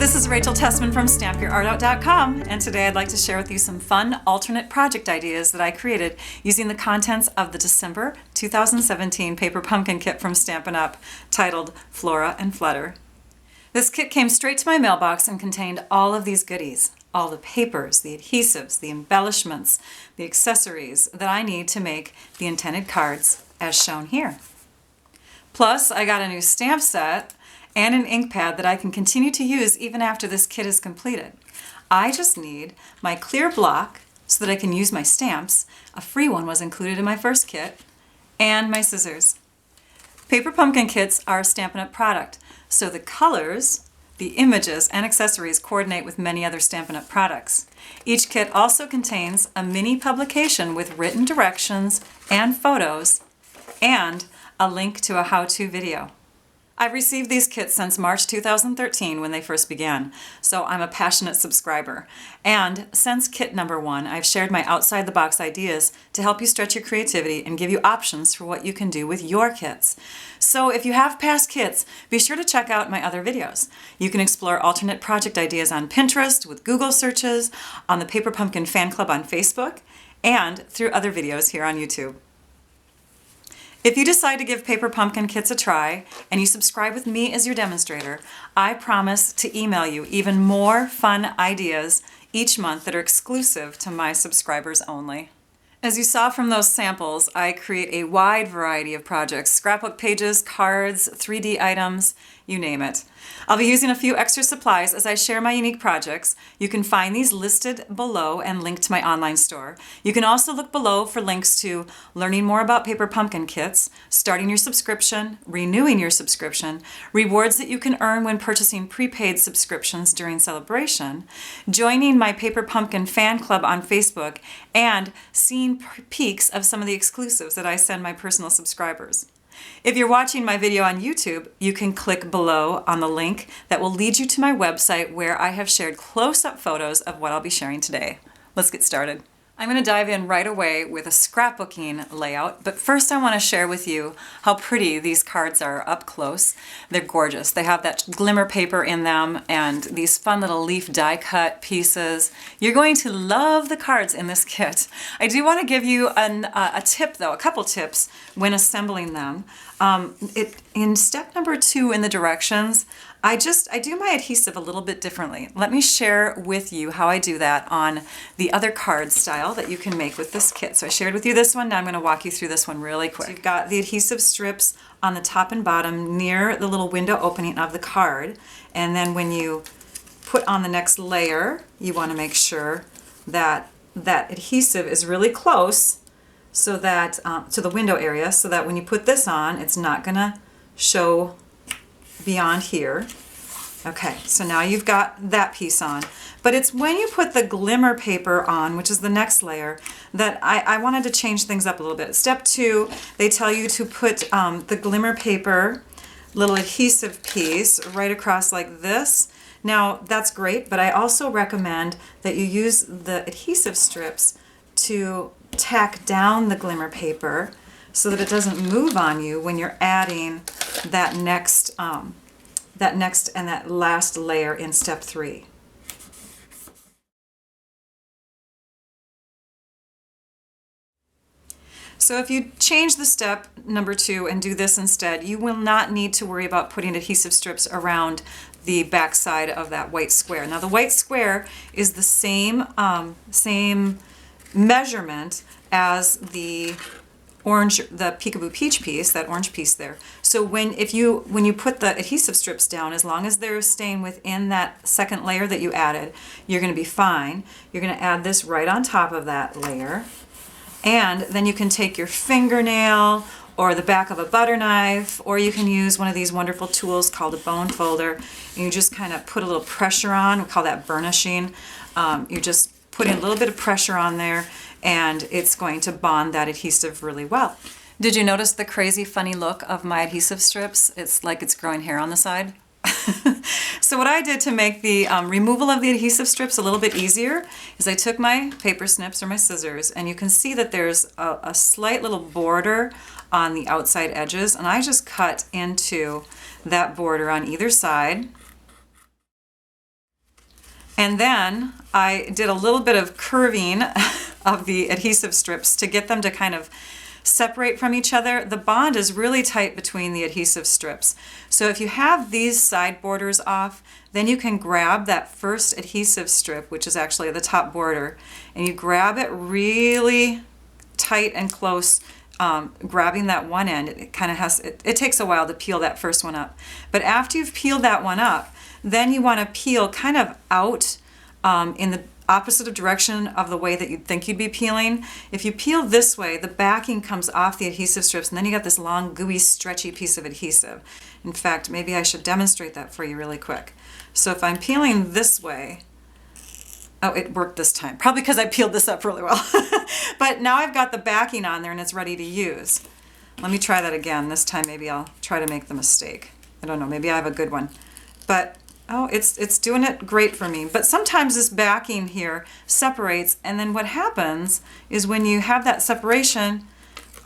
This is Rachel Tessman from StampYourArtOut.com, and today I'd like to share with you some fun alternate project ideas that I created using the contents of the December 2017 Paper Pumpkin Kit from Stampin' Up! Titled Flora and Flutter. This kit came straight to my mailbox and contained all of these goodies, all the papers, the adhesives, the embellishments, the accessories that I need to make the intended cards as shown here. Plus, I got a new stamp set and an ink pad that I can continue to use even after this kit is completed. I just need my clear block so that I can use my stamps. A free one was included in my first kit, and my scissors. Paper Pumpkin kits are a Stampin' Up! Product, so the colors, the images, and accessories coordinate with many other Stampin' Up! Products. Each kit also contains a mini publication with written directions and photos, and a link to a how-to video. I've received these kits since March 2013 when they first began, so I'm a passionate subscriber. And since kit number 1, I've shared my outside-the-box ideas to help you stretch your creativity and give you options for what you can do with your kits. So if you have past kits, be sure to check out my other videos. You can explore alternate project ideas on Pinterest with Google searches, on the Paper Pumpkin Fan Club on Facebook, and through other videos here on YouTube. If you decide to give Paper Pumpkin kits a try and you subscribe with me as your demonstrator, I promise to email you even more fun ideas each month that are exclusive to my subscribers only. As you saw from those samples, I create a wide variety of projects: scrapbook pages, cards, 3D items, you name it. I'll be using a few extra supplies as I share my unique projects. You can find these listed below and linked to my online store. You can also look below for links to learning more about Paper Pumpkin kits, starting your subscription, renewing your subscription, rewards that you can earn when purchasing prepaid subscriptions during celebration, joining my Paper Pumpkin Fan Club on Facebook, and seeing peeks of some of the exclusives that I send my personal subscribers. If you're watching my video on YouTube, you can click below on the link that will lead you to my website where I have shared close-up photos of what I'll be sharing today. Let's get started. I'm going to dive in right away with a scrapbooking layout, but first I want to share with you how pretty these cards are up close. They're gorgeous. They have that glimmer paper in them and these fun little leaf die cut pieces. You're going to love the cards in this kit. I do want to give you a tip though, a couple tips when assembling them. In step number 2 in the directions, I do my adhesive a little bit differently. Let me share with you how I do that on the other card style that you can make with this kit. So I shared with you this one, now I'm going to walk you through this one really quick. So you've got the adhesive strips on the top and bottom near the little window opening of the card, and then when you put on the next layer, you want to make sure that that adhesive is really close so that to the window area, so that when you put this on, it's not going to show beyond here. Okay, so now you've got that piece on. But it's when you put the glimmer paper on, which is the next layer, that I wanted to change things up a little bit. Step 2, they tell you to put the glimmer paper, little adhesive piece, right across like this. Now, that's great, but I also recommend that you use the adhesive strips to tack down the glimmer paper so that it doesn't move on you when you're adding that next and that last layer in step 3. So if you change the step number 2 and do this instead, you will not need to worry about putting adhesive strips around the back side of that white square. Now the white square is the same measurement as the orange, the Peekaboo Peach piece, that orange piece there. So when you put the adhesive strips down, as long as they're staying within that second layer that you added, you're going to be fine. You're going to add this right on top of that layer, and then you can take your fingernail or the back of a butter knife, or you can use one of these wonderful tools called a bone folder, and you just kind of put a little pressure on. We call that burnishing. You just put in a little bit of pressure on there, and it's going to bond that adhesive really well. Did you notice the crazy funny look of my adhesive strips? It's like it's growing hair on the side. So what I did to make the removal of the adhesive strips a little bit easier is I took my paper snips or my scissors, and you can see that there's a slight little border on the outside edges, and I just cut into that border on either side. And then I did a little bit of curving of the adhesive strips to get them to kind of separate from each other. The bond is really tight between the adhesive strips. So if you have these side borders off, then you can grab that first adhesive strip, which is actually the top border, and you grab it really tight and close, grabbing that one end. It kind of has, it takes a while to peel that first one up. But after you've peeled that one up, then you want to peel kind of out in the opposite direction of the way that you'd think you'd be peeling. If you peel this way, the backing comes off the adhesive strips, and then you got this long, gooey, stretchy piece of adhesive. In fact, maybe I should demonstrate that for you really quick. So if I'm peeling this way, oh, it worked this time, probably because I peeled this up really well. But now I've got the backing on there and it's ready to use. Let me try that again. This time maybe I'll try to make the mistake. I don't know, maybe I have a good one. But oh, it's doing it great for me. But sometimes this backing here separates, and then what happens is when you have that separation,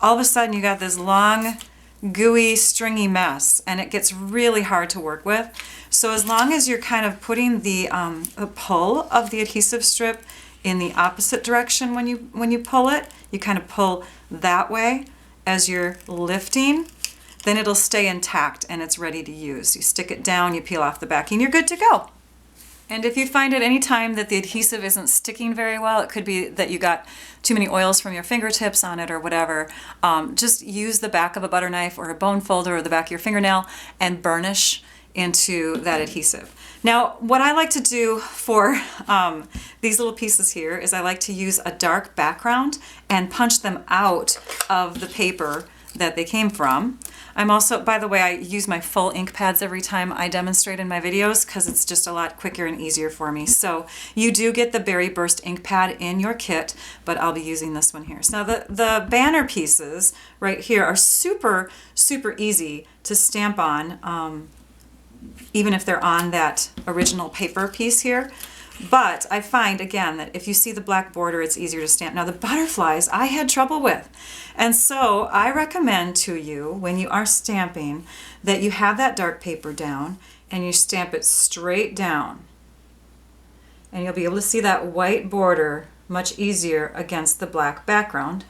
all of a sudden you got this long, gooey, stringy mess, and it gets really hard to work with. So as long as you're kind of putting the pull of the adhesive strip in the opposite direction when you pull it, you kind of pull that way as you're lifting, then it'll stay intact and it's ready to use. You stick it down, you peel off the backing, you're good to go. And if you find at any time that the adhesive isn't sticking very well, it could be that you got too many oils from your fingertips on it or whatever, just use the back of a butter knife or a bone folder or the back of your fingernail and burnish into that adhesive. Now, what I like to do for these little pieces here is I like to use a dark background and punch them out of the paper that they came from. I'm also, by the way, I use my full ink pads every time I demonstrate in my videos because it's just a lot quicker and easier for me. So you do get the Berry Burst ink pad in your kit, but I'll be using this one here. So now the banner pieces right here are super, super easy to stamp on, even if they're on that original paper piece here. But I find, again, that if you see the black border, it's easier to stamp. Now, the butterflies I had trouble with. And so I recommend to you, when you are stamping, that you have that dark paper down and you stamp it straight down. And you'll be able to see that white border much easier against the black background.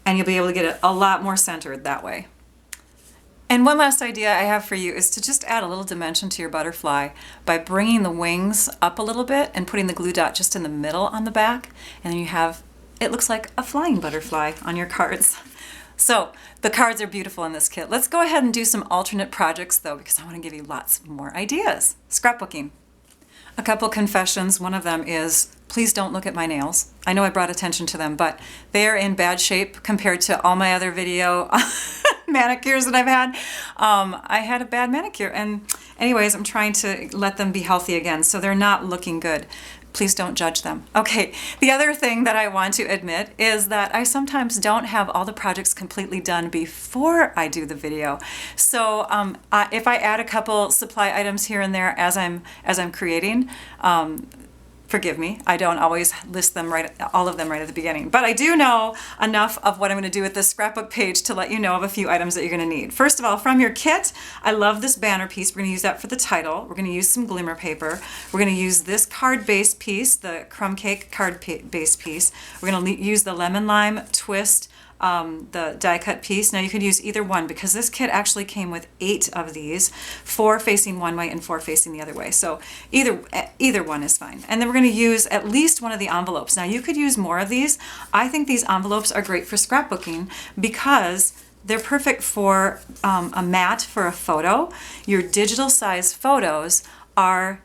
And you'll be able to get it a lot more centered that way. And one last idea I have for you is to just add a little dimension to your butterfly by bringing the wings up a little bit and putting the glue dot just in the middle on the back, and then you have, it looks like a flying butterfly on your cards. So the cards are beautiful in this kit. Let's go ahead and do some alternate projects though, because I want to give you lots more ideas. Scrapbooking. A couple confessions. One of them is, please don't look at my nails. I know I brought attention to them, but they're in bad shape compared to all my other video manicures that I've had. I had a bad manicure, and anyways, I'm trying to let them be healthy again, so they're not looking good. Please don't judge them. Okay, the other thing that I want to admit is that I sometimes don't have all the projects completely done before I do the video. So if I add a couple supply items here and there as I'm creating, forgive me, I don't always list them all of them right at the beginning, but I do know enough of what I'm going to do with this scrapbook page to let you know of a few items that you're going to need. First of all, from your kit, I love this banner piece. We're going to use that for the title. We're going to use some glimmer paper. We're going to use this card base piece, the crumb cake card base piece. We're going to use the lemon lime twist, the die cut piece. Now you could use either one because this kit actually came with 8 of these, 4 facing one way and 4 facing the other way. So either one is fine. And then we're going to use at least one of the envelopes. Now you could use more of these. I think these envelopes are great for scrapbooking because they're perfect for a mat for a photo. Your digital size photos are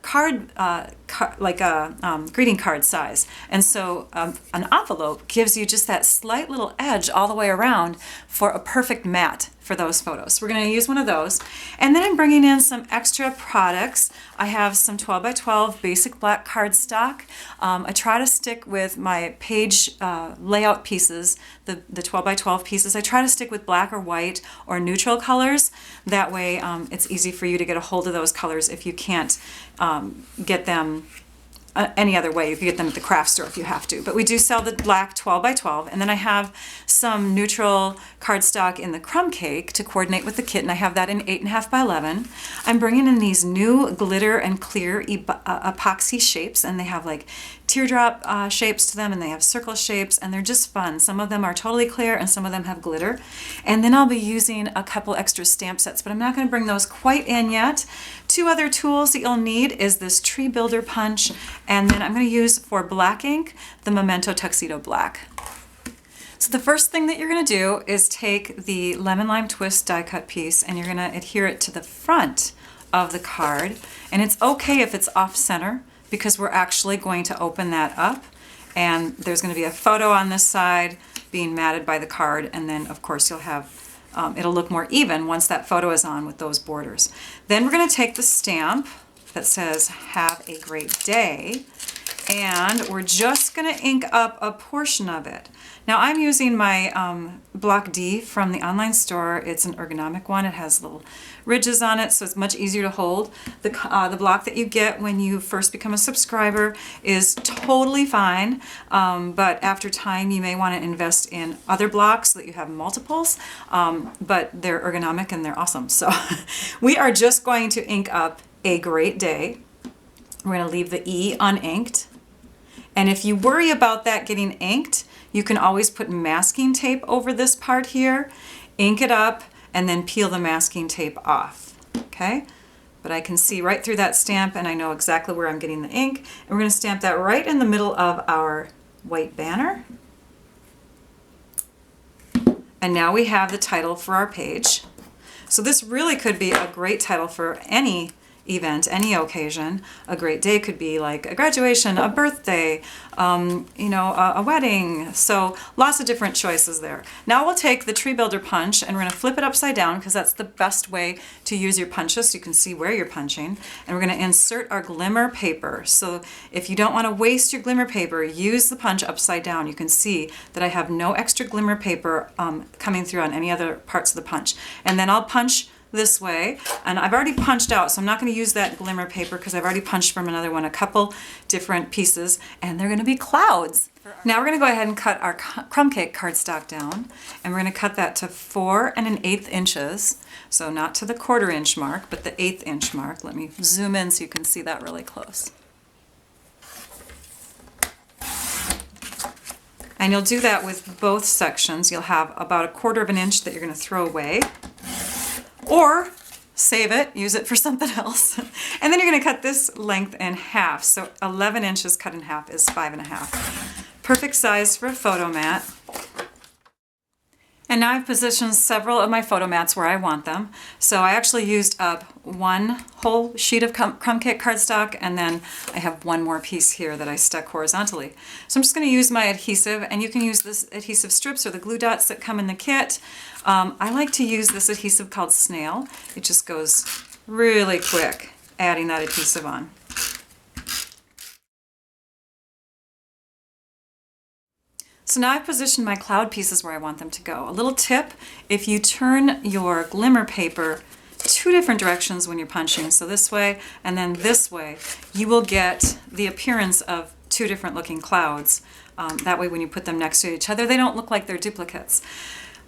greeting card size, and so an envelope gives you just that slight little edge all the way around for a perfect mat for those photos. So we're going to use one of those, and then I'm bringing in some extra products. I have some 12 by 12 basic black cardstock. I try to stick with my page layout pieces, the 12 by 12 pieces. I try to stick with black or white or neutral colors. That way it's easy for you to get a hold of those colors if you can't get them any other way. You can get them at the craft store if you have to. But we do sell the black 12 by 12. And then I have some neutral cardstock in the crumb cake to coordinate with the kit, and I have that in 8.5 by 11. I'm bringing in these new glitter and clear epoxy shapes, and they have like teardrop shapes to them, and they have circle shapes, and they're just fun. Some of them are totally clear and some of them have glitter. And then I'll be using a couple extra stamp sets, but I'm not going to bring those quite in yet. Two other tools that you'll need is this tree builder punch, and then I'm going to use for black ink the Memento Tuxedo Black. So the first thing that you're going to do is take the lemon lime twist die cut piece, and you're going to adhere it to the front of the card. And it's okay if it's off center, because we're actually going to open that up, and there's going to be a photo on this side being matted by the card, and then of course you'll have it'll look more even once that photo is on with those borders. Then we're going to take the stamp that says "Have a great day," and we're just going to ink up a portion of it. Now I'm using my Block D from the online store. It's an ergonomic one. It has little ridges on it, so it's much easier to hold. The block that you get when you first become a subscriber is totally fine, but after time you may want to invest in other blocks so that you have multiples, but they're ergonomic and they're awesome. So we are just going to ink up "A Great Day." We're going to leave the E uninked. And if you worry about that getting inked, you can always put masking tape over this part here, ink it up, and then peel the masking tape off, okay? But I can see right through that stamp, and I know exactly where I'm getting the ink. And we're going to stamp that right in the middle of our white banner. And now we have the title for our page. So this really could be a great title for any event, any occasion. A great day could be like a graduation, a birthday, a wedding. So lots of different choices there. Now we'll take the tree builder punch and we're going to flip it upside down, because that's the best way to use your punches so you can see where you're punching. And we're going to insert our glimmer paper. So if you don't want to waste your glimmer paper, use the punch upside down. You can see that I have no extra glimmer paper coming through on any other parts of the punch. And then I'll punch this way, and I've already punched out, so I'm not going to use that glimmer paper because I've already punched from another one a couple different pieces, and they're going to be clouds. Now we're going to go ahead and cut our crumb cake cardstock down, and we're going to cut that to 4 1/8 inches, so not to the 1/4 inch mark, but the 1/8 inch mark. Let me zoom in so you can see that really close. And you'll do that with both sections. You'll have about 1/4 inch that you're going to throw away, or save it, use it for something else. And then you're going to cut this length in half. So 11 inches cut in half is 5 1/2. Perfect size for a photo mat. And now I've positioned several of my photo mats where I want them. So I actually used up one whole sheet of crumb cake cardstock, and then I have one more piece here that I stuck horizontally. So I'm just going to use my adhesive, and you can use this adhesive strips or the glue dots that come in the kit. I like to use this adhesive called Snail. It just goes really quick adding that adhesive on. So now I've positioned my cloud pieces where I want them to go. A little tip, if you turn your glimmer paper 2 different directions when you're punching, so this way and then this way, you will get the appearance of 2 different looking clouds. That way when you put them next to each other, they don't look like they're duplicates.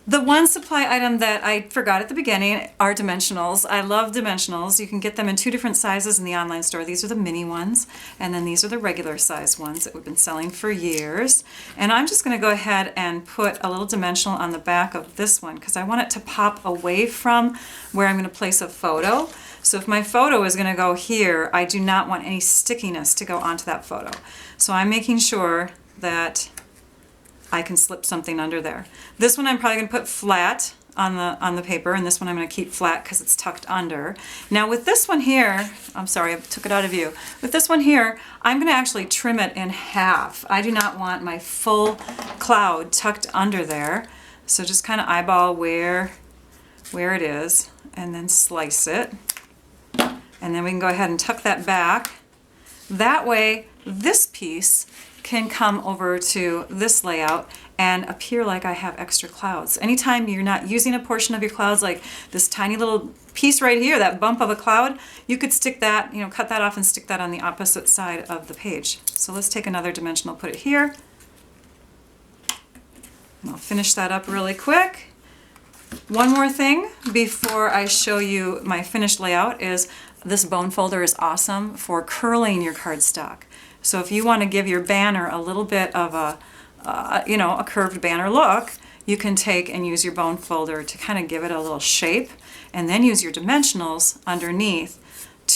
The one supply item that I forgot at the beginning are dimensionals. I love dimensionals. You can get them in 2 different sizes in the online store. These are the mini ones, and then these are the regular size ones that we've been selling for years. And I'm just going to go ahead and put a little dimensional on the back of this one because I want it to pop away from where I'm going to place a photo. So if my photo is going to go here, I do not want any stickiness to go onto that photo. So I'm making sure that I can slip something under there. This one I'm probably going to put flat on the paper, and this one I'm going to keep flat because it's tucked under. Now with this one here, I'm sorry, I took it out of view. With this one here, I'm going to actually trim it in half. I do not want my full cloud tucked under there. So just kind of eyeball where it is, and then slice it. And then we can go ahead and tuck that back. That way, this piece can come over to this layout and appear like I have extra clouds. Anytime you're not using a portion of your clouds, like this tiny little piece right here, that bump of a cloud, you could stick that, cut that off and stick that on the opposite side of the page. So let's take another dimensional, put it here. And I'll finish that up really quick. One more thing before I show you my finished layout is this bone folder is awesome for curling your cardstock. So if you want to give your banner a little bit of a curved banner look, you can take and use your bone folder to kind of give it a little shape, and then use your dimensionals underneath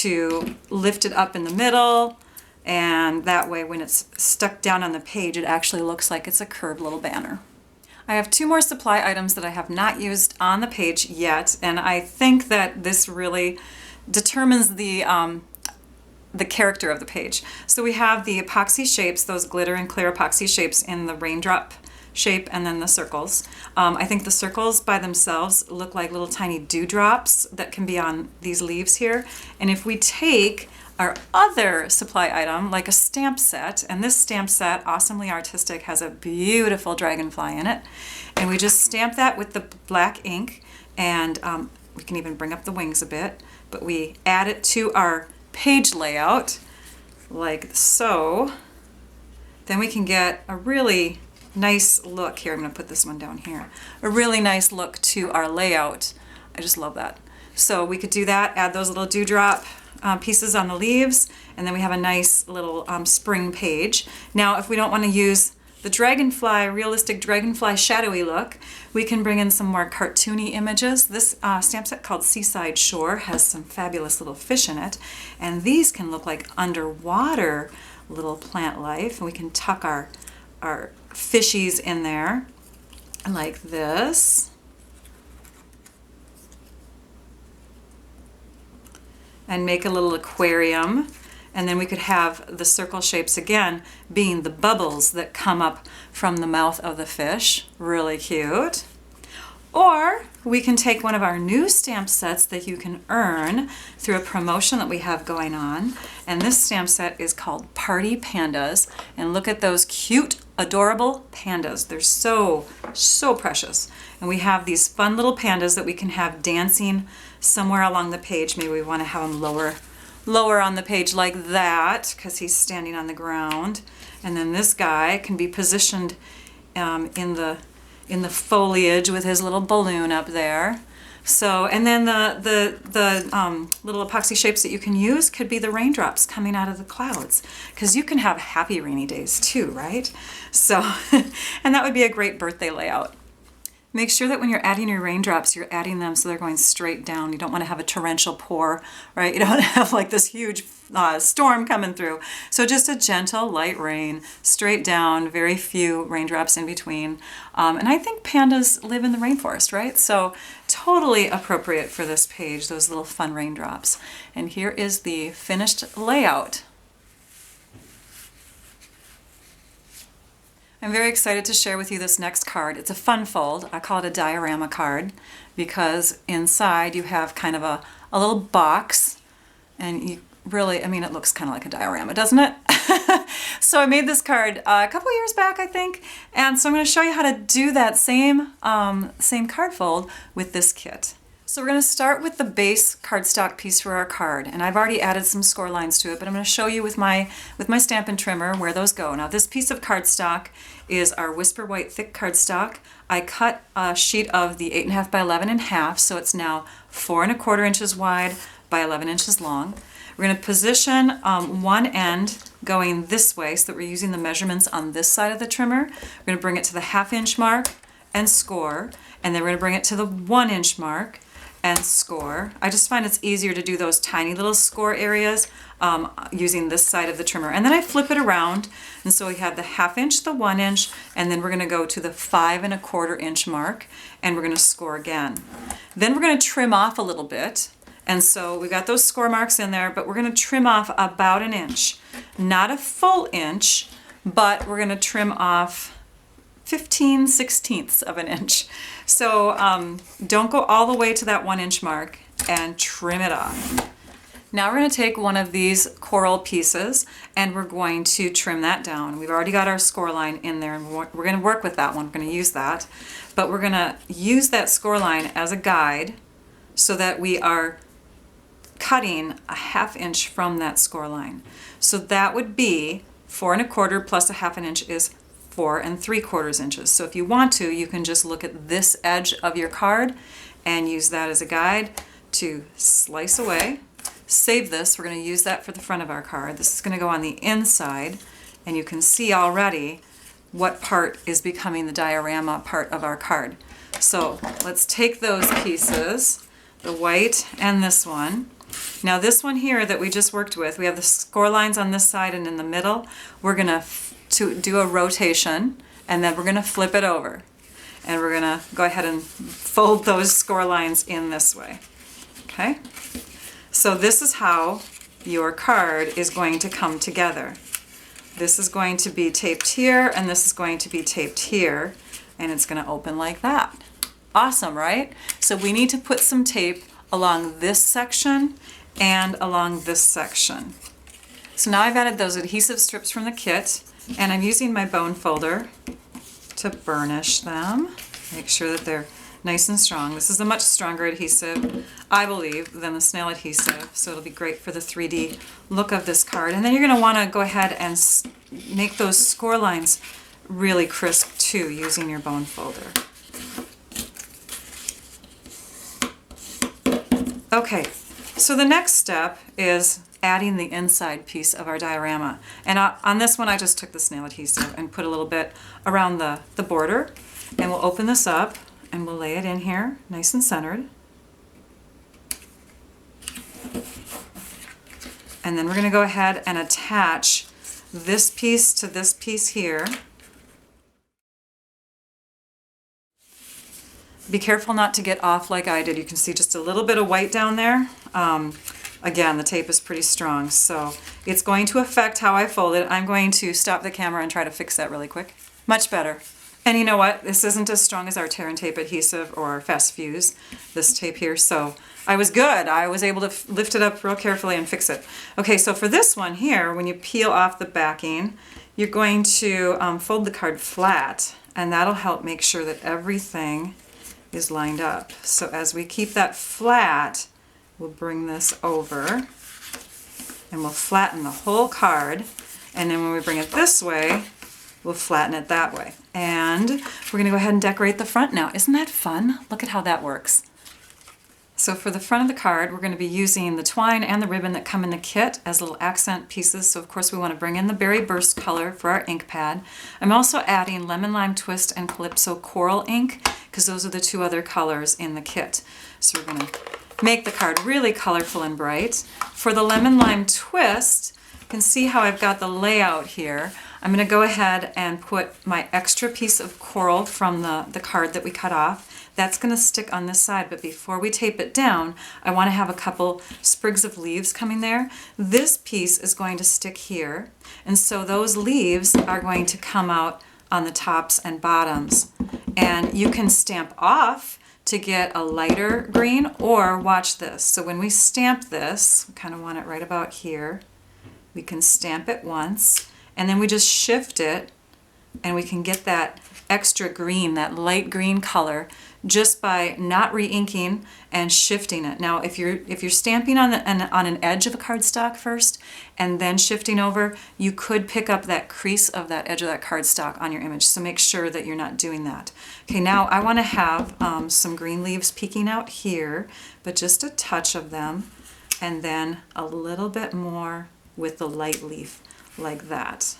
to lift it up in the middle, and that way when it's stuck down on the page, it actually looks like it's a curved little banner. I have two more supply items that I have not used on the page yet, and I think that this really determines the character of the page. So we have the epoxy shapes, those glitter and clear epoxy shapes in the raindrop shape, and then the circles. I think the circles by themselves look like little tiny dewdrops that can be on these leaves here. And if we take our other supply item, like a stamp set, and this stamp set, Awesomely Artistic, has a beautiful dragonfly in it, and we just stamp that with the black ink, and we can even bring up the wings a bit, but we add it to our page layout like so. Then we can get a really nice look here. I'm going to put this one down here. A really nice look to our layout. I just love that. So we could do that, add those little dewdrop pieces on the leaves, and then we have a nice little spring page. Now if we don't want to use the dragonfly, realistic dragonfly shadowy look, we can bring in some more cartoony images. This stamp set called Seaside Shore has some fabulous little fish in it, and these can look like underwater little plant life, and we can tuck our fishies in there like this. And make a little aquarium, and then we could have the circle shapes again being the bubbles that come up from the mouth of the fish. Really cute. Or we can take one of our new stamp sets that you can earn through a promotion that we have going on, and this stamp set is called Party Pandas, and look at those cute, adorable pandas. They're so precious. And we have these fun little pandas that we can have dancing somewhere along the page. Maybe we want to have him lower on the page like that because he's standing on the ground. And then this guy can be positioned in the foliage with his little balloon up there. So, and then the little epoxy shapes that you can use could be the raindrops coming out of the clouds, because you can have happy rainy days too, right? So, and that would be a great birthday layout. Make sure that when you're adding your raindrops, you're adding them so they're going straight down. You don't want to have a torrential pour, right? You don't want to have like this huge storm coming through. So just a gentle light rain, straight down, very few raindrops in between. And I think pandas live in the rainforest, right? So totally appropriate for this page, those little fun raindrops. And here is the finished layout. I'm very excited to share with you this next card. It's a fun fold. I call it a diorama card because inside you have kind of a little box, and you really, I mean, it looks kind of like a diorama, doesn't it? So I made this card a couple years back, I think, and so I'm going to show you how to do that same card fold with this kit. So we're going to start with the base cardstock piece for our card, and I've already added some score lines to it, but I'm going to show you with my Stampin' Trimmer where those go. Now this piece of cardstock is our Whisper White thick cardstock. I cut a sheet of the 8.5 by 11 in half, so it's now 4 1/4 inches wide by 11 inches long. We're going to position one end going this way so that we're using the measurements on this side of the trimmer. We're going to bring it to the 1/2 inch mark and score, and then we're going to bring it to the 1 inch mark and score. I just find it's easier to do those tiny little score areas using this side of the trimmer. And then I flip it around, and so we have the 1/2 inch, the 1 inch, and then we're going to go to the 5 1/4 inch mark, and we're going to score again. Then we're going to trim off a little bit, and so we got those score marks in there, but we're going to trim off about 1 inch. Not a full inch, but we're going to trim off 15/16 of an inch. So don't go all the way to that 1 inch mark and trim it off. Now we're going to take one of these coral pieces and we're going to trim that down. We've already got our score line in there and we're going to work with that one. We're going to use that. But we're going to use that score line as a guide so that we are cutting a 1/2 inch from that score line. So that would be 4 1/4 plus a 1/2 inch is 4 3/4 inches. So if you want to, you can just look at this edge of your card and use that as a guide to slice away. Save this. We're going to use that for the front of our card. This is going to go on the inside, and you can see already what part is becoming the diorama part of our card. So let's take those pieces, the white and this one. Now this one here that we just worked with, we have the score lines on this side and in the middle. We're going to do a rotation, and then we're going to flip it over. And we're going to go ahead and fold those score lines in this way. Okay? So this is how your card is going to come together. This is going to be taped here, and this is going to be taped here, and it's going to open like that. Awesome, right? So we need to put some tape along this section and along this section. So now I've added those adhesive strips from the kit, and I'm using my bone folder to burnish them. Make sure that they're nice and strong. This is a much stronger adhesive, I believe, than the snail adhesive, so it'll be great for the 3D look of this card. And then you're going to want to go ahead and make those score lines really crisp too, using your bone folder. Okay, so the next step is adding the inside piece of our diorama. And on this one I just took the snail adhesive and put a little bit around the border. And we'll open this up and we'll lay it in here nice and centered. And then we're going to go ahead and attach this piece to this piece here. Be careful not to get off like I did. You can see just a little bit of white down there. Again, the tape is pretty strong, so it's going to affect how I fold it. I'm going to stop the camera and try to fix that really quick. Much better. And you know what? This isn't as strong as our tear and tape adhesive or fast fuse, this tape here, so I was good. I was able to lift it up real carefully and fix it. Okay, so for this one here, when you peel off the backing, you're going to fold the card flat, and that'll help make sure that everything is lined up. So as we keep that flat, we'll bring this over and we'll flatten the whole card, and then when we bring it this way, we'll flatten it that way. And we're going to go ahead and decorate the front now. Isn't that fun? Look at how that works. So for the front of the card, we're going to be using the twine and the ribbon that come in the kit as little accent pieces. So of course we want to bring in the Berry Burst color for our ink pad. I'm also adding Lemon Lime Twist and Calypso Coral ink because those are the two other colors in the kit. So we're going to make the card really colorful and bright. For the Lemon Lime Twist, you can see how I've got the layout here. I'm going to go ahead and put my extra piece of coral from the card that we cut off. That's going to stick on this side, but before we tape it down, I want to have a couple sprigs of leaves coming there. This piece is going to stick here, and so those leaves are going to come out on the tops and bottoms. And you can stamp off to get a lighter green, or watch this. So when we stamp this, we kind of want it right about here. We can stamp it once, and then we just shift it, and we can get that extra green, that light green color, just by not re-inking and shifting it. Now, if you're stamping on an edge of a cardstock first and then shifting over, you could pick up that crease of that edge of that cardstock on your image. So make sure that you're not doing that. Okay, now I want to have some green leaves peeking out here, but just a touch of them, and then a little bit more with the light leaf like that.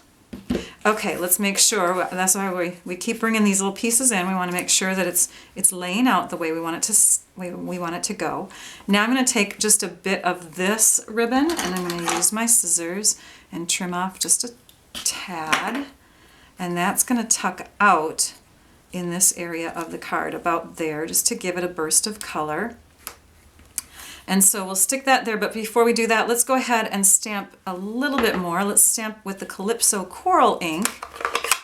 Okay, let's make sure, that's why we keep bringing these little pieces in. We want to make sure that it's laying out the way we want it to go. Now I'm going to take just a bit of this ribbon, and I'm going to use my scissors and trim off just a tad, and that's going to tuck out in this area of the card, about there, just to give it a burst of color. And so we'll stick that there, but before we do that, let's go ahead and stamp a little bit more. Let's stamp with the Calypso Coral ink,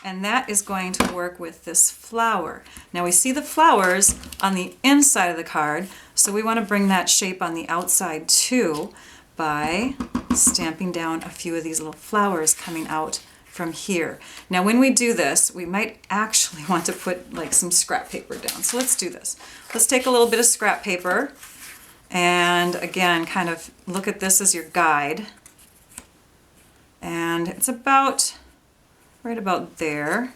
and that is going to work with this flower. Now we see the flowers on the inside of the card, so we want to bring that shape on the outside too, by stamping down a few of these little flowers coming out from here. Now when we do this, we might actually want to put like some scrap paper down. So let's do this. Let's take a little bit of scrap paper and again, kind of look at this as your guide. And it's about, right about there.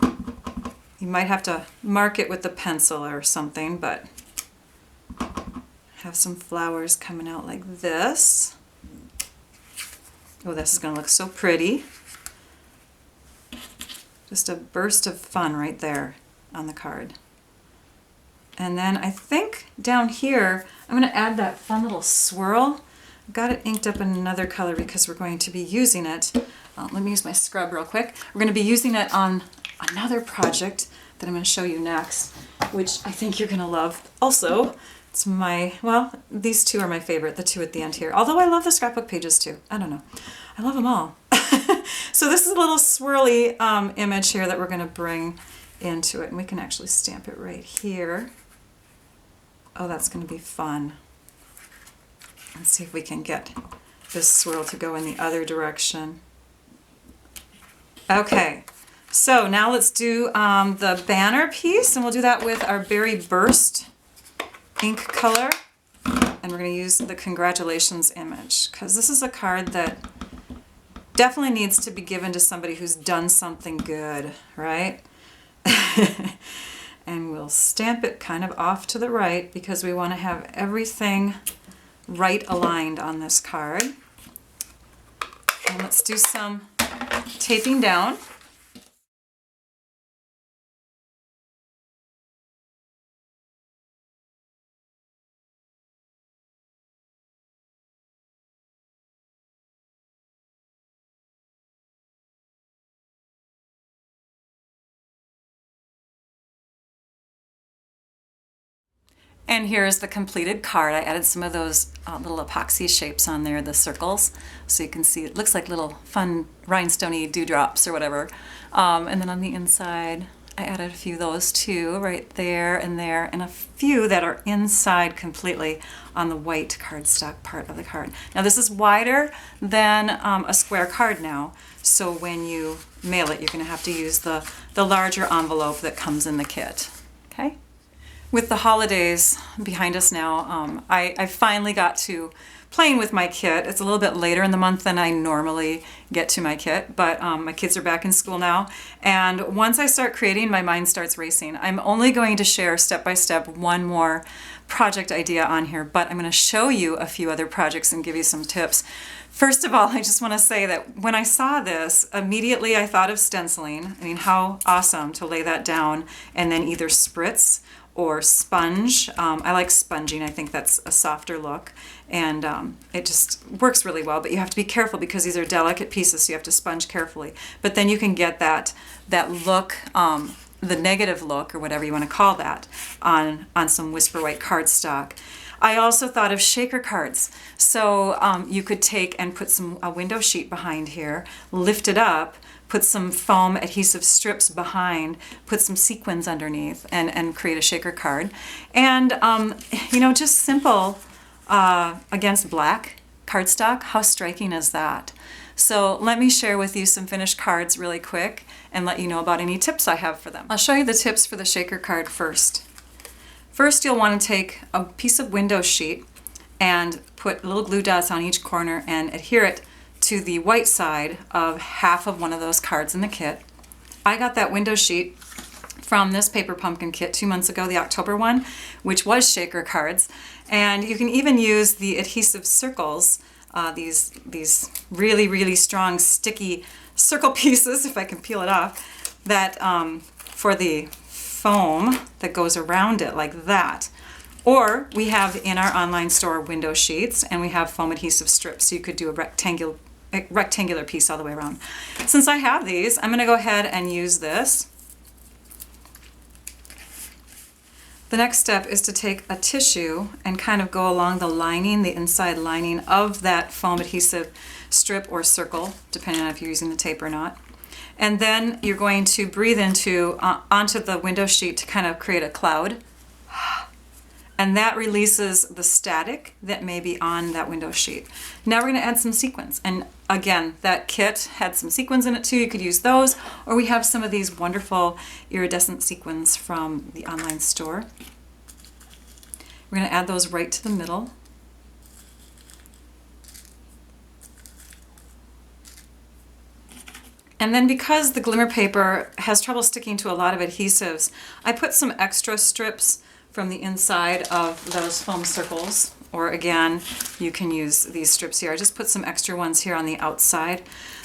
You might have to mark it with the pencil or something, but have some flowers coming out like this. Oh, this is going to look so pretty. Just a burst of fun right there on the card. And then I think down here, I'm going to add that fun little swirl. I've got it inked up in another color because we're going to be using it. Let me use my scrub real quick. We're going to be using it on another project that I'm going to show you next, which I think you're going to love also. It's well, these two are my favorite, the two at the end here. Although I love the scrapbook pages too. I don't know. I love them all. So this is a little swirly image here that we're going to bring into it. And we can actually stamp it right here. Oh, that's going to be fun. Let's see if we can get this swirl to go in the other direction. Okay, so now let's do the banner piece, and we'll do that with our Berry Burst ink color. And we're going to use the congratulations image, because this is a card that definitely needs to be given to somebody who's done something good, right? And we'll stamp it kind of off to the right because we want to have everything right aligned on this card. And let's do some taping down. And here's the completed card. I added some of those little epoxy shapes on there, the circles, so you can see it looks like little fun rhinestoney dewdrops or whatever. And then on the inside, I added a few of those too, right there, and a few that are inside completely on the white cardstock part of the card. Now this is wider than a square card now, so when you mail it, you're going to have to use the larger envelope that comes in the kit. Okay? With the holidays behind us now, I finally got to playing with my kit. It's a little bit later in the month than I normally get to my kit, but my kids are back in school now. And once I start creating, my mind starts racing. I'm only going to share step by step one more project idea on here, but I'm going to show you a few other projects and give you some tips. First of all, I just want to say that when I saw this, immediately I thought of stenciling. I mean, how awesome to lay that down and then either spritz or sponge. I like sponging. I think that's a softer look, and it just works really well, but you have to be careful because these are delicate pieces, so you have to sponge carefully. But then you can get that look, the negative look, or whatever you want to call that, on some Whisper White cardstock. I also thought of shaker cards. So you could take and put a window sheet behind here, lift it up, put some foam adhesive strips behind, put some sequins underneath, and create a shaker card. And, you know, just simple against black cardstock, how striking is that? So let me share with you some finished cards really quick and let you know about any tips I have for them. I'll show you the tips for the shaker card first. First, you'll want to take a piece of window sheet and put little glue dots on each corner and adhere it to the white side of half of one of those cards in the kit. I got that window sheet from this paper pumpkin kit 2 months ago, the October one, which was shaker cards. And you can even use the adhesive circles, these really, really strong sticky circle pieces, if I can peel it off, that for the foam that goes around it like that. Or we have in our online store window sheets, and we have foam adhesive strips, so you could do a rectangular piece all the way around. Since I have these, I'm going to go ahead and use this. The next step is to take a tissue and kind of go along the lining, the inside lining of that foam adhesive strip or circle, depending on if you're using the tape or not. And then you're going to breathe onto the window sheet to kind of create a cloud. And that releases the static that may be on that window sheet. Now we're going to add some sequins. And again, that kit had some sequins in it too. You could use those, or we have some of these wonderful iridescent sequins from the online store. We're going to add those right to the middle. And then because the glimmer paper has trouble sticking to a lot of adhesives, I put some extra strips from the inside of those foam circles, or again, you can use these strips here. I just put some extra ones here on the outside.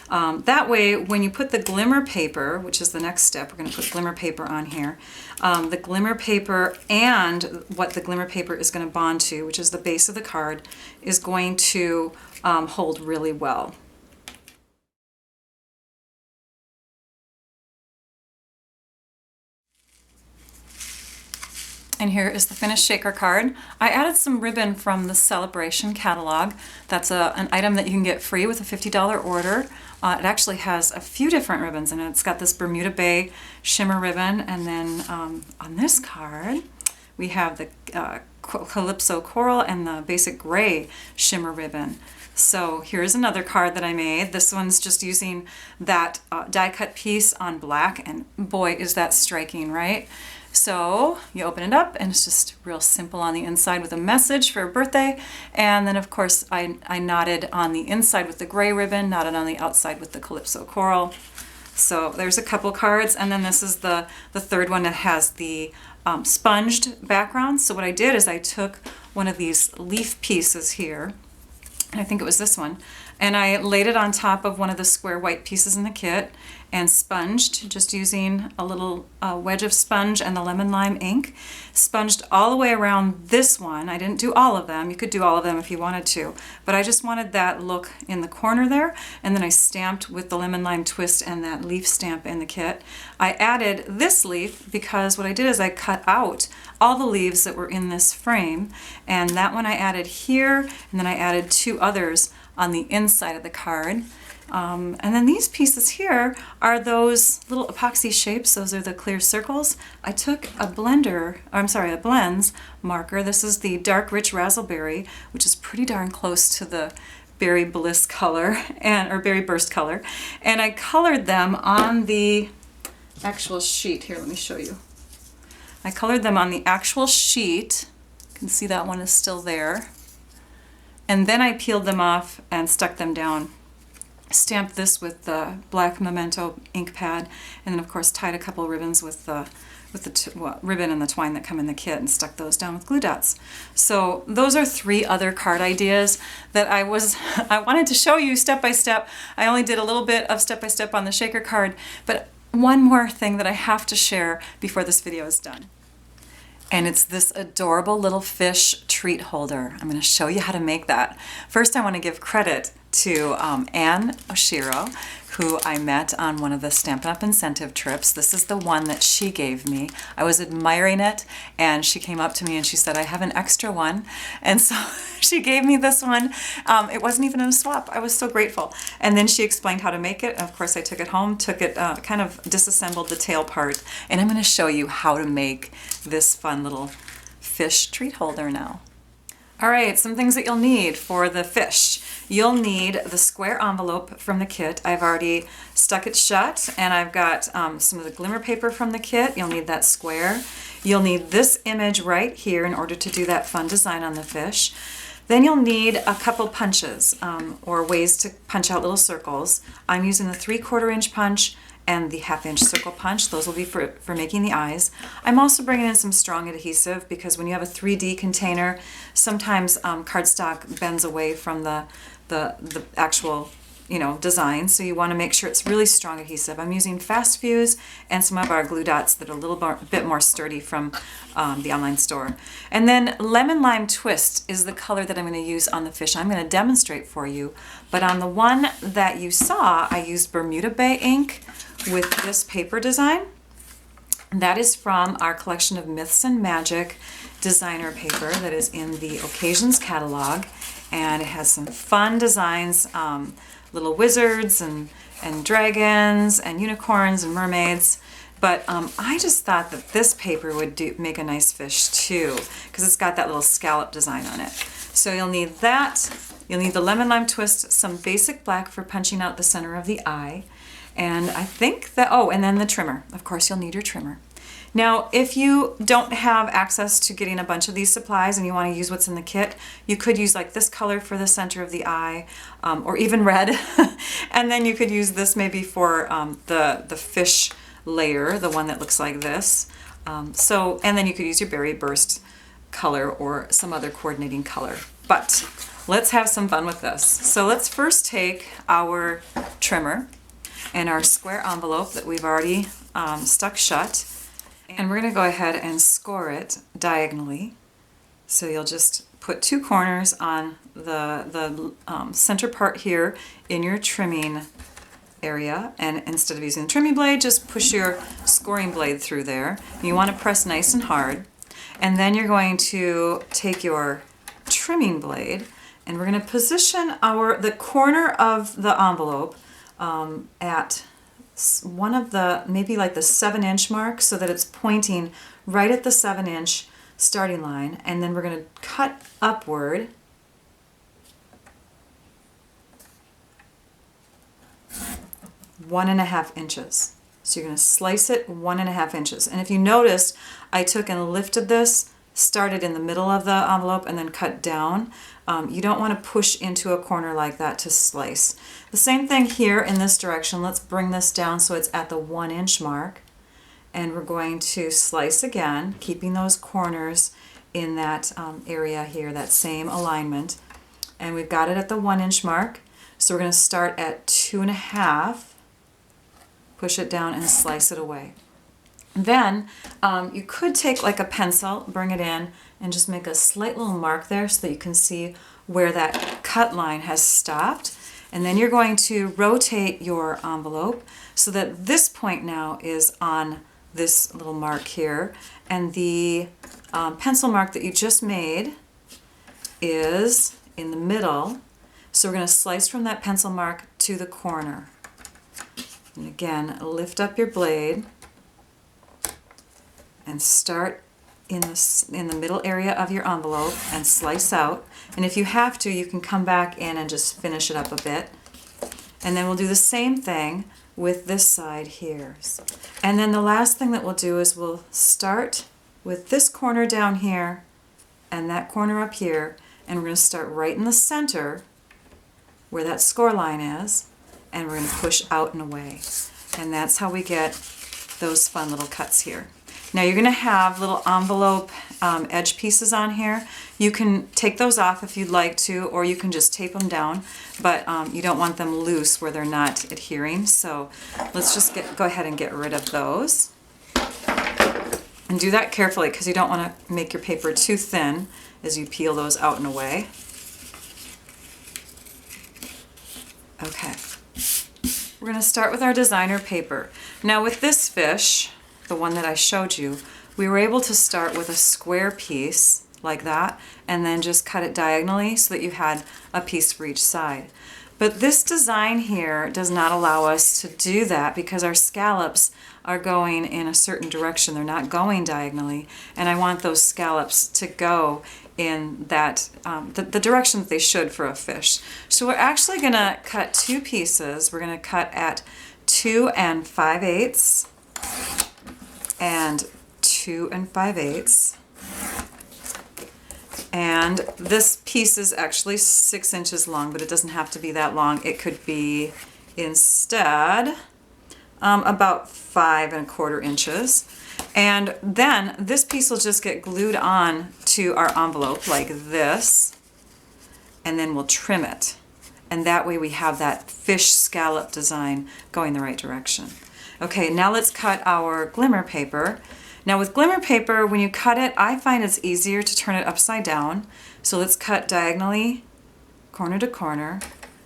That way, when you put the glimmer paper, which is the next step, we're going to put glimmer paper on here. The glimmer paper and what the glimmer paper is going to bond to, which is the base of the card, is going to hold really well. And here is the finished shaker card. I added some ribbon from the Celebration catalog. That's an item that you can get free with a $50 order. It actually has a few different ribbons in it. It's got this Bermuda Bay shimmer ribbon, and then on this card we have the Calypso Coral and the basic gray shimmer ribbon. So here's another card that I made. This one's just using that die cut piece on black, and boy is that striking, right? So you open it up and it's just real simple on the inside with a message for a birthday, and then of course I knotted on the inside with the gray ribbon, knotted on the outside with the Calypso Coral. So there's a couple cards, and then this is the third one that has the sponged background. So what I did is I took one of these leaf pieces here, and I think it was this one, and I laid it on top of one of the square white pieces in the kit and sponged, just using a little wedge of sponge and the lemon lime ink. Sponged all the way around this one. I didn't do all of them. You could do all of them if you wanted to, but I just wanted that look in the corner there, and then I stamped with the lemon lime twist and that leaf stamp in the kit. I added this leaf because what I did is I cut out all the leaves that were in this frame, and that one I added here, and then I added two others on the inside of the card. And then these pieces here are those little epoxy shapes. Those are the clear circles. I took a blends marker. This is the Dark Rich Razzleberry, which is pretty darn close to the Berry Bliss color, or Berry Burst color. And I colored them on the actual sheet. Here, let me show you. I colored them on the actual sheet. You can see that one is still there. And then I peeled them off and stuck them down. Stamped this with the black Memento ink pad, and then of course tied a couple ribbons with the ribbon and the twine that come in the kit, and stuck those down with glue dots. So those are three other card ideas that I wanted to show you step by step. I only did a little bit of step by step on the shaker card, but one more thing that I have to share before this video is done. And it's this adorable little fish treat holder. I'm going to show you how to make that. First, I want to give credit to Ann Oshiro, who I met on one of the Stampin' Up! Incentive trips. This is the one that she gave me. I was admiring it, and she came up to me and she said, I have an extra one. And so she gave me this one. It wasn't even a swap. I was so grateful. And then she explained how to make it. Of course, I took it home, kind of disassembled the tail part, and I'm going to show you how to make this fun little fish treat holder now. All right, some things that you'll need for the fish. You'll need the square envelope from the kit. I've already stuck it shut, and I've got some of the glimmer paper from the kit. You'll need that square. You'll need this image right here in order to do that fun design on the fish. Then you'll need a couple punches, or ways to punch out little circles. I'm using the 3/4 inch punch and the 1/2 inch circle punch. Those will be for making the eyes. I'm also bringing in some strong adhesive because when you have a 3D container, sometimes cardstock bends away from the actual design, so you want to make sure it's really strong adhesive. I'm using Fast Fuse and some of our glue dots that are a little bit more sturdy from the online store. And then Lemon Lime Twist is the color that I'm going to use on the fish. I'm going to demonstrate for you, but on the one that you saw, I used Bermuda Bay ink with this paper design. That is from our collection of Myths and Magic designer paper that is in the Occasions catalog, and it has some fun designs, little wizards and dragons and unicorns and mermaids. But I just thought that this paper would make a nice fish too, because it's got that little scallop design on it. So you'll need that. You'll need the lemon lime twist, some basic black for punching out the center of the eye. And I think that, oh, and then the trimmer. Of course, you'll need your trimmer. Now, if you don't have access to getting a bunch of these supplies and you want to use what's in the kit, you could use like this color for the center of the eye, or even red. And then you could use this maybe for the fish layer, the one that looks like this. And then you could use your berry burst color or some other coordinating color. But let's have some fun with this. So let's first take our trimmer and our square envelope that we've already stuck shut. And we're going to go ahead and score it diagonally. So you'll just put 2 corners on the center part here in your trimming area. And instead of using the trimming blade, just push your scoring blade through there. You want to press nice and hard. And then you're going to take your trimming blade and we're going to position the corner of the envelope at one of the, maybe like the 7-inch mark, so that it's pointing right at the 7-inch starting line. And then we're going to cut upward one and a half inches. So you're going to slice it 1.5 inches. And if you noticed, I took and lifted this, started in the middle of the envelope and then cut down. You don't want to push into a corner like that to slice. The same thing here in this direction. Let's bring this down so it's at the 1-inch mark. And we're going to slice again, keeping those corners in that area here, that same alignment. And we've got it at the 1-inch mark. So we're going to start at 2.5, push it down and slice it away. Then you could take like a pencil, bring it in, and just make a slight little mark there so that you can see where that cut line has stopped. And then you're going to rotate your envelope so that this point now is on this little mark here. And the pencil mark that you just made is in the middle. So we're going to slice from that pencil mark to the corner. And again, lift up your blade and start in the middle area of your envelope and slice out. And if you have to, you can come back in and just finish it up a bit. And then we'll do the same thing with this side here. And then the last thing that we'll do is we'll start with this corner down here and that corner up here, and we're going to start right in the center where that score line is, and we're going to push out and away. And that's how we get those fun little cuts here. Now you're going to have little envelope edge pieces on here. You can take those off if you'd like to, or you can just tape them down, but you don't want them loose where they're not adhering. So let's just go ahead and get rid of those. And do that carefully because you don't want to make your paper too thin as you peel those out and away. Okay. We're going to start with our designer paper. Now with this fish, the one that I showed you, we were able to start with a square piece like that and then just cut it diagonally so that you had a piece for each side. But this design here does not allow us to do that because our scallops are going in a certain direction. They're not going diagonally, and I want those scallops to go in that the direction that they should for a fish. So we're actually going to cut 2 pieces. We're going to cut at 2 5/8 and 2 5/8. And this piece is actually 6 inches long, but it doesn't have to be that long. It could be instead about 5 1/4 inches. And then this piece will just get glued on to our envelope like this, and then we'll trim it. And that way we have that fish scallop design going the right direction. Okay, now let's cut our glimmer paper. Now with glimmer paper, when you cut it, I find it's easier to turn it upside down. So let's cut diagonally, corner to corner.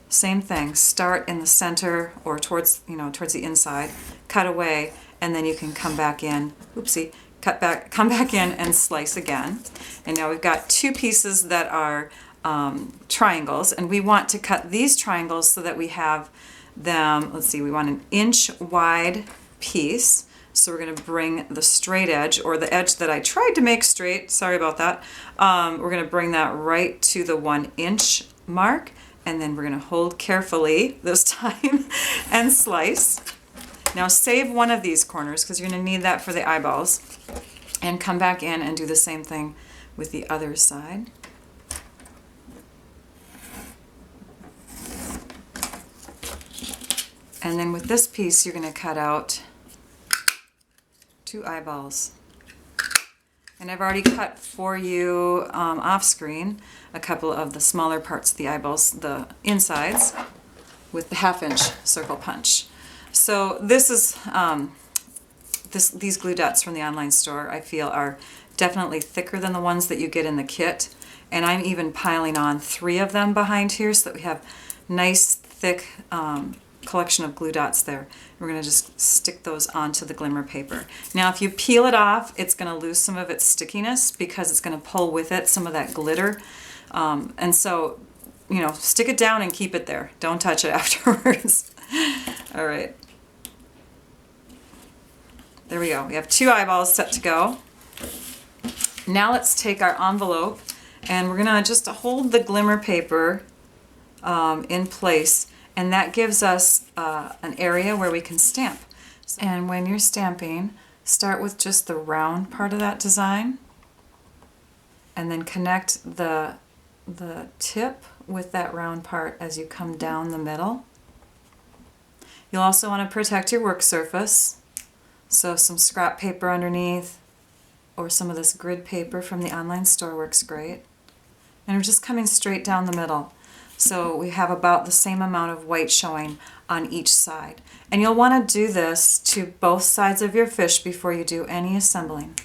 Same thing, start in the center or towards the inside, cut away, and then you can come back in, oopsie, come back in and slice again. And now we've got 2 pieces that are triangles, and we want to cut these triangles so that we have them, let's see, we want an 1 inch wide piece. So we're going to bring the straight edge, or the edge that I tried to make straight, sorry about that, we're going to bring that right to the 1 inch mark, and then we're going to hold carefully this time and slice. Now save one of these corners because you're going to need that for the eyeballs, and come back in and do the same thing with the other side. And then with this piece, you're going to cut out 2 eyeballs. And I've already cut for you off screen a couple of the smaller parts of the eyeballs, the insides, with the 1/2 inch circle punch. So this is, these glue dots from the online store I feel are definitely thicker than the ones that you get in the kit. And I'm even piling on 3 of them behind here so that we have nice thick collection of glue dots there. We're going to just stick those onto the glimmer paper. Now if you peel it off, it's going to lose some of its stickiness because it's going to pull with it some of that glitter. And so, you know, stick it down and keep it there. Don't touch it afterwards. All right. There we go. We have 2 eyeballs set to go. Now let's take our envelope and we're going to just hold the glimmer paper in place. And that gives us an area where we can stamp. And when you're stamping, start with just the round part of that design, and then connect the tip with that round part as you come down the middle. You'll also want to protect your work surface, so some scrap paper underneath, or some of this grid paper from the online store works great. And we're just coming straight down the middle. So we have about the same amount of white showing on each side. And you'll want to do this to both sides of your fish before you do any assembling.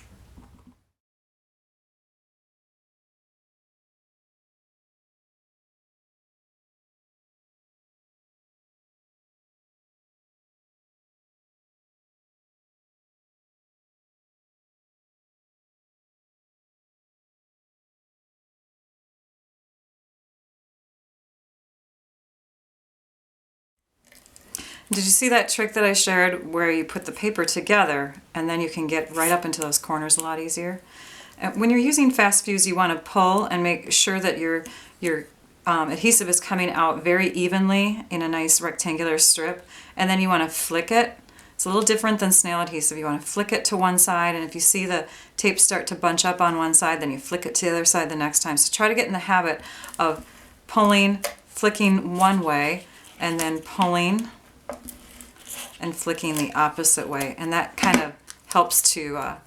Did you see that trick that I shared where you put the paper together and then you can get right up into those corners a lot easier? When you're using Fast Fuse, you want to pull and make sure that your adhesive is coming out very evenly in a nice rectangular strip, and then you want to flick it. It's a little different than snail adhesive. You want to flick it to one side, and if you see the tape start to bunch up on one side, then you flick it to the other side the next time. So try to get in the habit of pulling, flicking one way, and then pulling and flicking the opposite way, and that kind of helps to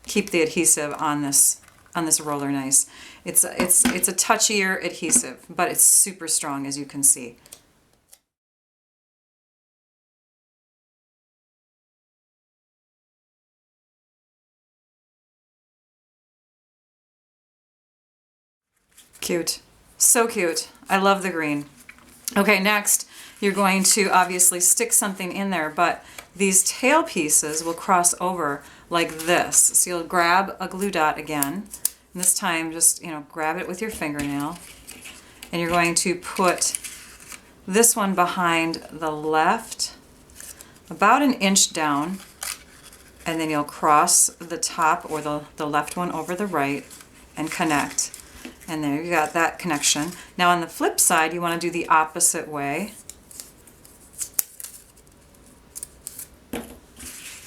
keep the adhesive on this roller nice. It's a touchier adhesive, but it's super strong, as you can see. Cute, so cute. I love the green. Okay, next you're going to obviously stick something in there, but these tail pieces will cross over like this. So you'll grab a glue dot again, and this time just, you know, grab it with your fingernail, and you're going to put this one behind the left about an inch down, and then you'll cross the top or the left one over the right and connect. And there you got that connection. Now on the flip side, you want to do the opposite way.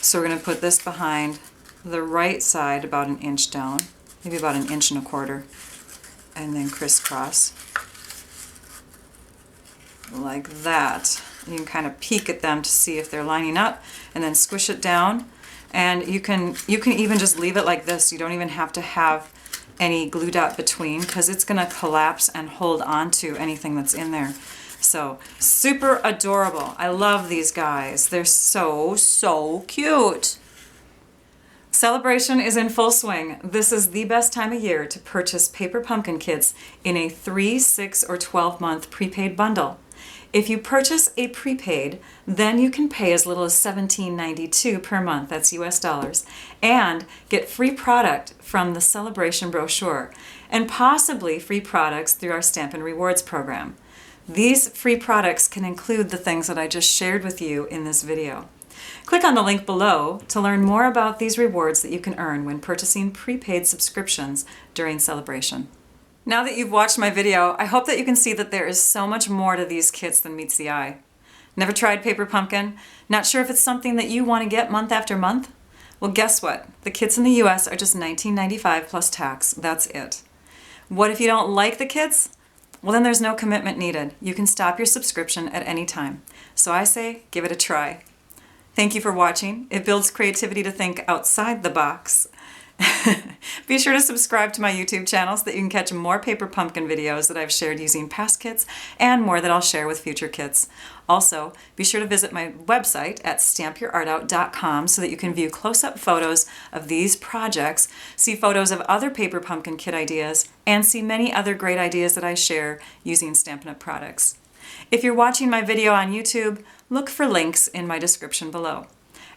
So we're going to put this behind the right side about an inch down, maybe about an inch and a quarter, and then crisscross like that. You can kind of peek at them to see if they're lining up, and then squish it down. And you can even just leave it like this. You don't even have to have any glue dot between, because it's going to collapse and hold on to anything that's in there. So super adorable. I love these guys. They're so, so cute. Celebration is in full swing. This is the best time of year to purchase paper pumpkin kits in a 3, 6, or 12-month prepaid bundle. If you purchase a prepaid, then you can pay as little as $17.92 per month, that's US dollars, and get free product from the Celebration brochure, and possibly free products through our Stampin' Rewards program. These free products can include the things that I just shared with you in this video. Click on the link below to learn more about these rewards that you can earn when purchasing prepaid subscriptions during celebration. Now that you've watched my video, I hope that you can see that there is so much more to these kits than meets the eye. Never tried Paper Pumpkin? Not sure if it's something that you want to get month after month? Well, guess what? The kits in the US are just $19.95 plus tax. That's it. What if you don't like the kits? Well, then there's no commitment needed. You can stop your subscription at any time. So I say, give it a try. Thank you for watching. It builds creativity to think outside the box. Be sure to subscribe to my YouTube channel so that you can catch more Paper Pumpkin videos that I've shared using past kits and more that I'll share with future kits. Also, be sure to visit my website at stampyourartout.com so that you can view close-up photos of these projects, see photos of other Paper Pumpkin kit ideas, and see many other great ideas that I share using Stampin' Up! Products. If you're watching my video on YouTube, look for links in my description below.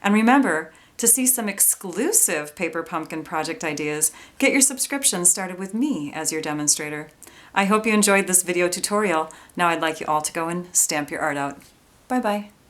And remember, to see some exclusive Paper Pumpkin project ideas, get your subscription started with me as your demonstrator. I hope you enjoyed this video tutorial. Now I'd like you all to go and stamp your art out. Bye-bye.